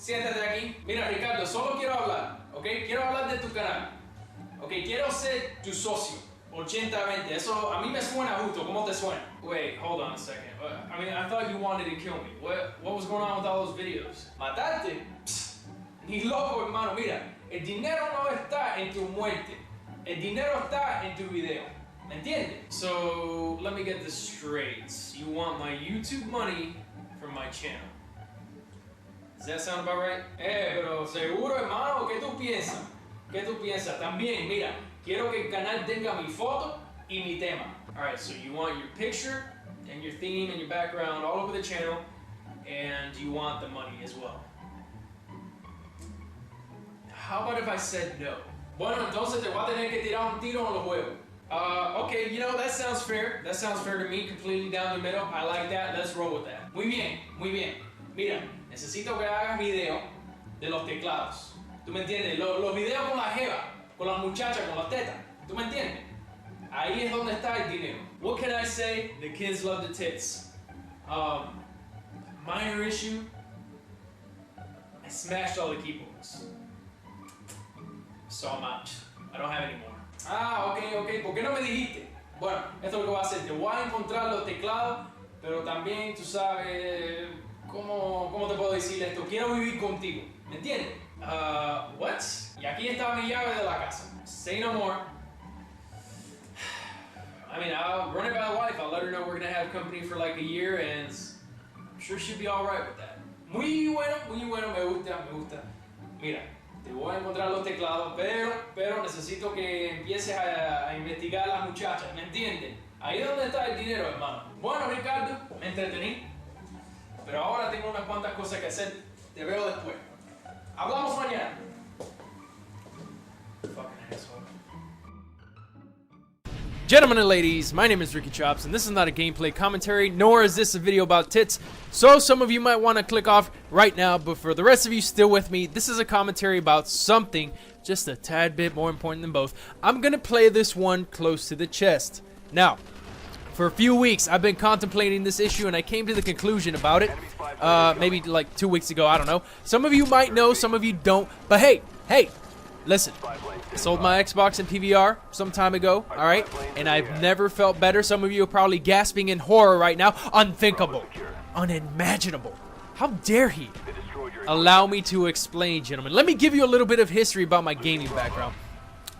siéntate aquí. Mira, Ricardo, solo quiero hablar, ¿ok? Quiero hablar de tu canal, ¿ok? Quiero ser tu socio, 80-20. Eso a mí me suena justo. ¿Cómo te suena? Wait, hold on a second. I mean, I thought you wanted to kill me. What was going on with all those videos? ¿Matarte? Psst, ni loco, hermano. Mira, el dinero no está en tu muerte. El dinero está en tu video. ¿Me entiendes? So, let me get this straight. You want my YouTube money from my channel. Does that sound about right? Pero seguro, hermano, ¿qué tú piensas? ¿Qué tú piensas? También, mira, quiero que el canal tenga mi foto y mi tema. Alright, so you want your picture and your theme and your background all over the channel, and you want the money as well. How about if I said no? Bueno, entonces te voy a tener que tirar un tiro en los huevos. Okay, you know, that sounds fair. That sounds fair to me, completely down the middle. I like that. Let's roll with that. Muy bien, muy bien. Mira, necesito que hagas video de los teclados. ¿Tú me entiendes? Los videos con la jeva, con las muchachas, con las tetas. ¿Tú me entiendes? Ahí es donde está el dinero. What can I say? The kids love the tits. Minor issue. I smashed all the keyboards. So I'm out. I don't have any more. Ah, ok. ¿Por qué no me dijiste? Bueno, esto es lo que voy a hacer. Te voy a encontrar los teclados, pero también, tú sabes, ¿cómo te puedo decir esto? Quiero vivir contigo. ¿Me entiendes? What? Y aquí está mi llave de la casa. Say no more. I mean, I'll run it by the wife. I'll let her know we're gonna have company for like a year, and I'm sure she'll be alright with that. Muy bueno, me gusta. Mira, te voy a encontrar los teclados, pero necesito que empieces a investigar a las muchachas, ¿me entiendes? Ahí es donde está el dinero, hermano. Bueno, Ricardo, me entretení, pero ahora tengo unas cuantas cosas que hacer. Te veo después. Hablamos mañana. Fucking asshole. Gentlemen and ladies, my name is Ricky Chops, and this is not a gameplay commentary, nor is this a video about tits, so some of you might want to click off right now, but for the rest of you still with me, this is a commentary about something just a tad bit more important than both. I'm gonna play this one close to the chest. Now, for a few weeks, I've been contemplating this issue, and I came to the conclusion about it, maybe like 2 weeks ago, I don't know. Some of you might know, some of you don't, but hey, listen, I sold my Xbox and PVR some time ago, alright? And I've never felt better. Some of you are probably gasping in horror right now. Unthinkable. Unimaginable. How dare he? Allow me to explain, gentlemen. Let me give you a little bit of history about my gaming background.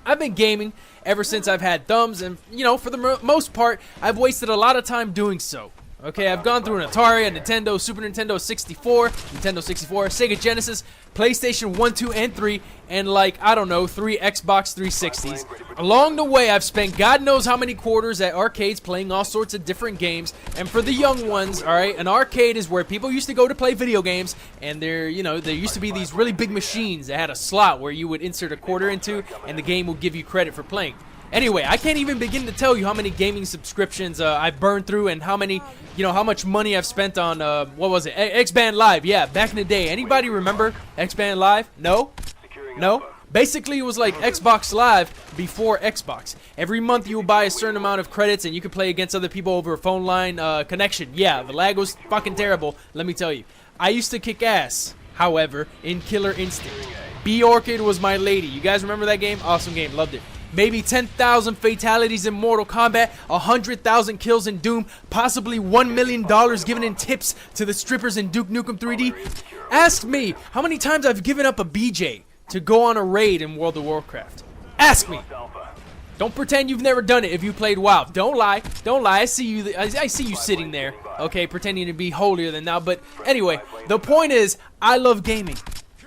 I've been gaming ever since I've had thumbs, and, you know, for the most part, I've wasted a lot of time doing so. Okay, I've gone through an Atari, a Nintendo, Super Nintendo 64, Nintendo 64, Sega Genesis, PlayStation 1, 2, and 3, and like, I don't know, 3 Xbox 360s. Along the way, I've spent God knows how many quarters at arcades playing all sorts of different games, and for the young ones, alright, an arcade is where people used to go to play video games, and there used to be these really big machines that had a slot where you would insert a quarter into, and the game would give you credit for playing. Anyway, I can't even begin to tell you how many gaming subscriptions I've burned through and how many, how much money I've spent on, what was it, X-Band Live, yeah, back in the day. Anybody remember X-Band Live? No? No? Basically, it was like Xbox Live before Xbox. Every month you would buy a certain amount of credits and you could play against other people over a phone line connection. Yeah, the lag was fucking terrible, let me tell you. I used to kick ass, however, in Killer Instinct. B-Orchid was my lady. You guys remember that game? Awesome game, loved it. Maybe 10,000 fatalities in Mortal Kombat, 100,000 kills in Doom, possibly $1 million given in tips to the strippers in Duke Nukem 3D. Ask me how many times I've given up a BJ to go on a raid in World of Warcraft. Ask me. Don't pretend you've never done it if you played WoW. Don't lie. Don't lie. I see you sitting there, okay, pretending to be holier than thou. But anyway, the point is, I love gaming.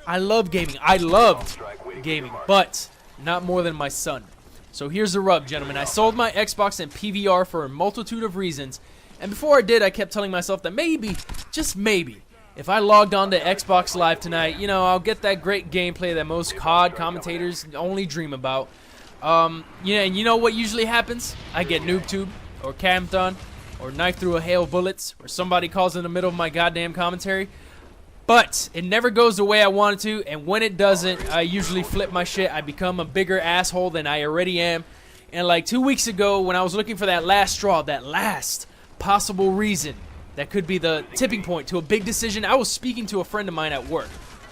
I love gaming. I loved gaming, but not more than my son. So here's the rub, gentlemen. I sold my Xbox and PVR for a multitude of reasons, and before I did, I kept telling myself that maybe, just maybe, if I logged on to Xbox Live tonight, I'll get that great gameplay that most COD commentators only dream about. And you know what usually happens? I get noob-tube, or cam-thon, or knife through a hail of bullets, or somebody calls in the middle of my goddamn commentary. But it never goes the way I want it to, and when it doesn't, I usually flip my shit. I become a bigger asshole than I already am. And like 2 weeks ago, when I was looking for that last straw, that last possible reason that could be the tipping point to a big decision, I was speaking to a friend of mine at work.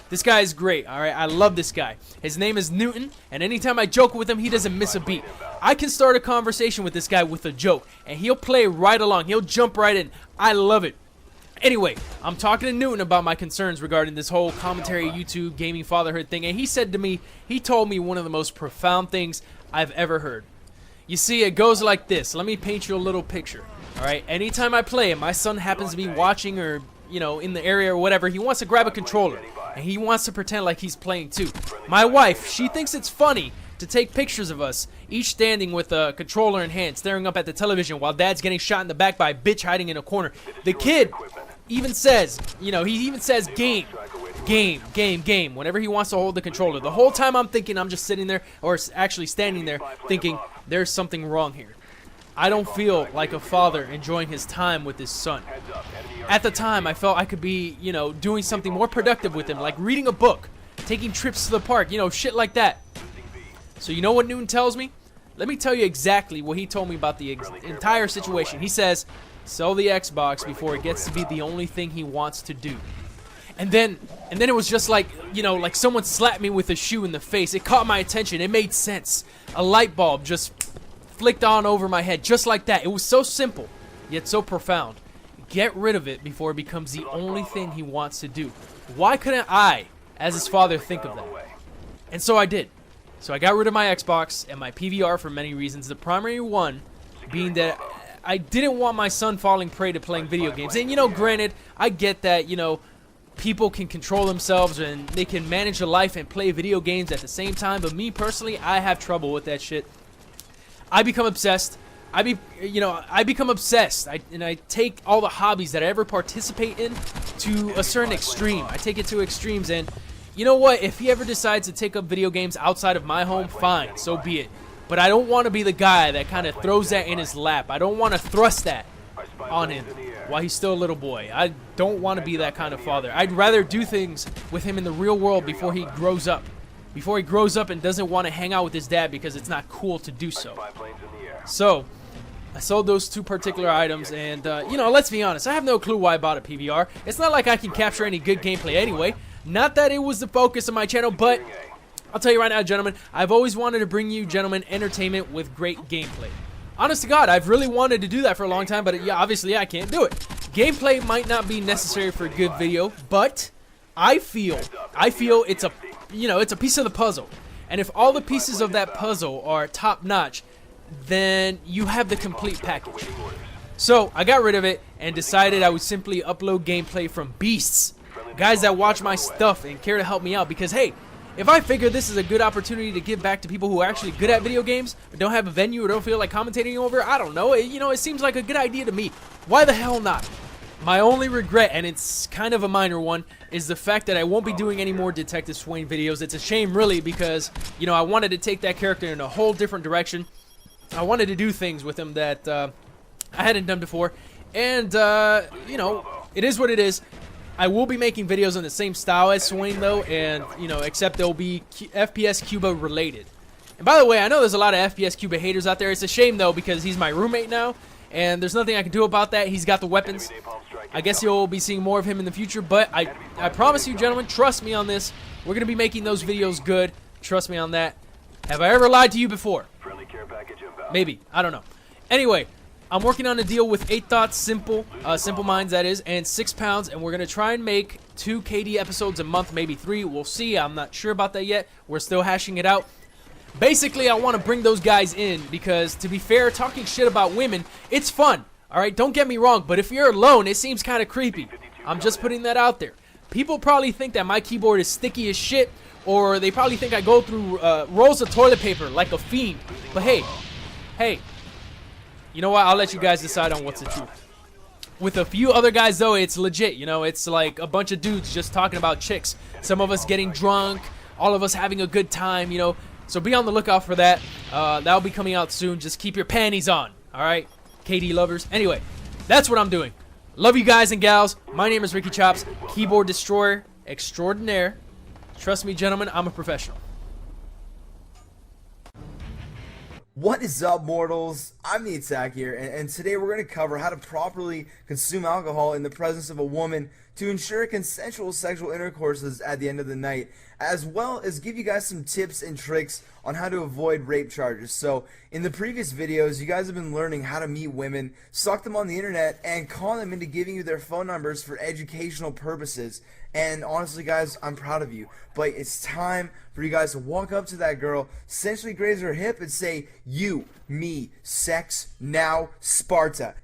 This guy is great, all right? I love this guy. His name is Newton, and anytime I joke with him, he doesn't miss a beat. I can start a conversation with this guy with a joke, and he'll play right along. He'll jump right in. I love it. Anyway, I'm talking to Newton about my concerns regarding this whole commentary, YouTube, gaming, fatherhood thing, and he said to me, he told me one of the most profound things I've ever heard. You see, it goes like this. Let me paint you a little picture. All right, anytime I play and my son happens to be watching or, you know, in the area or whatever, he wants to grab a controller and he wants to pretend like he's playing too. My wife, she thinks it's funny to take pictures of us, each standing with a controller in hand, staring up at the television while dad's getting shot in the back by a bitch hiding in a corner. The kid even says, you know, he even says game, game, game, game, whenever he wants to hold the controller. The whole time I'm thinking, I'm just sitting there, or actually standing there, thinking there's something wrong here. I don't feel like a father enjoying his time with his son. At the time, I felt I could be, you know, doing something more productive with him, like reading a book, taking trips to the park, you know, shit like that. So you know what Newton tells me? Let me tell you exactly what he told me about the entire situation. He says, sell the Xbox before it gets to be the only thing he wants to do. And then it was just like, you know, like someone slapped me with a shoe in the face. It caught my attention. It made sense. A light bulb just flicked on over my head, just like that. It was so simple, yet so profound. Get rid of it before it becomes the only thing he wants to do. Why couldn't I, as his father, think of that? And so I did. So I got rid of my Xbox and my PVR for many reasons. The primary one being that I didn't want my son falling prey to playing video games. And, you know, granted, I get that, you know, people can control themselves and they can manage a life and play video games at the same time. But me personally, I have trouble with that shit. I become obsessed. I become obsessed. And I take all the hobbies that I ever participate in to a certain extreme. I take it to extremes, and you know what? If he ever decides to take up video games outside of my home, fine, so be it. But I don't want to be the guy that kind of throws that in his lap. I don't want to thrust that on him while he's still a little boy. I don't want to be that kind of father. I'd rather do things with him in the real world before he grows up. Before he grows up and doesn't want to hang out with his dad because it's not cool to do so. So, I sold those two particular items, and, you know, let's be honest. I have no clue why I bought a PVR. It's not like I can capture any good gameplay anyway. Not that it was the focus of my channel, but I'll tell you right now, gentlemen, I've always wanted to bring you, gentlemen, entertainment with great gameplay. Honest to God, I've really wanted to do that for a long time, but yeah, obviously I can't do it. Gameplay might not be necessary for a good video, but I feel it's a, you know, it's a piece of the puzzle. And if all the pieces of that puzzle are top-notch, then you have the complete package. So I got rid of it and decided I would simply upload gameplay from beasts, guys that watch my stuff and care to help me out, because hey, if I figure this is a good opportunity to give back to people who are actually good at video games but don't have a venue or don't feel like commentating over, I don't know, it seems like a good idea to me. Why the hell not? My only regret, and it's kind of a minor one, is the fact that I won't be doing any more Detective Swain videos. It's a shame, really, because, you know, I wanted to take that character in a whole different direction. I wanted to do things with him that I hadn't done before, and, you know, it is what it is. I will be making videos in the same style as Swain, though, and, you know, except they'll be FPS Cuba related. And by the way, I know there's a lot of FPS Cuba haters out there. It's a shame, though, because he's my roommate now, and there's nothing I can do about that. He's got the weapons. I guess you'll be seeing more of him in the future, but I promise you, gentlemen, trust me on this. We're going to be making those videos good. Trust me on that. Have I ever lied to you before? Maybe. I don't know. Anyway, I'm working on a deal with 8 Thoughts, Simple Minds, that is, and 6 Pounds, and we're going to try and make 2 KD episodes a month, maybe 3. We'll see. I'm not sure about that yet. We're still hashing it out. Basically, I want to bring those guys in because, to be fair, talking shit about women, it's fun. Alright, don't get me wrong, but if you're alone, it seems kind of creepy. I'm just putting that out there. People probably think that my keyboard is sticky as shit, or they probably think I go through rolls of toilet paper like a fiend. But hey, you know what? I'll let you guys decide on what's the truth. With a few other guys, though, it's legit. You know, it's like a bunch of dudes just talking about chicks. Some of us getting drunk, all of us having a good time, you know. So be on the lookout for that. That'll be coming out soon. Just keep your panties on, alright? KD lovers. Anyway, that's what I'm doing. Love you guys and gals. My name is Ricky Chops, keyboard destroyer extraordinaire. Trust me, gentlemen, I'm a professional. What is up, mortals? I'm the Attack here, and today we're going to cover how to properly consume alcohol in the presence of a woman to ensure consensual sexual intercourses at the end of the night, as well as give you guys some tips and tricks on how to avoid rape charges. So, in the previous videos, you guys have been learning how to meet women, stalk them on the internet, and con them into giving you their phone numbers for educational purposes. And honestly, guys, I'm proud of you. But it's time for you guys to walk up to that girl, sensually graze her hip, and say, "You, me, sex, now, Sparta."